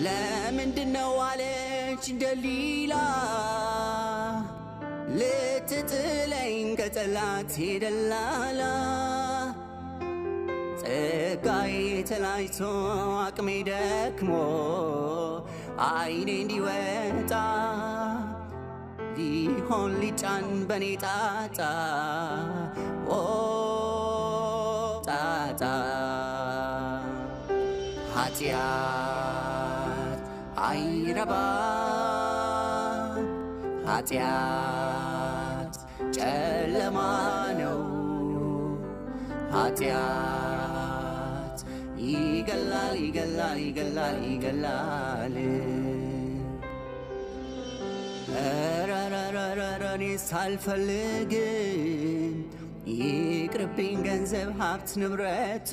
ለምንድነው አለች ደሊላ ልትጥለኝ ከጠላት ደላላ ጸጋዬ ተላይቶ አቅሜ ደክሞ አይኔ እንዲወጣ ሊሆን ሊጫን በኔ ጣጣ ጣጣ ኃጢአት አይረባ ኃጢአት ጨለማ ነው ኃጢአት ይገላል ይገላል ይገላል ይገላል እኔ ሳልፈልግም ይቅርብኝ ገንዘብ ሀብት ንብረቱ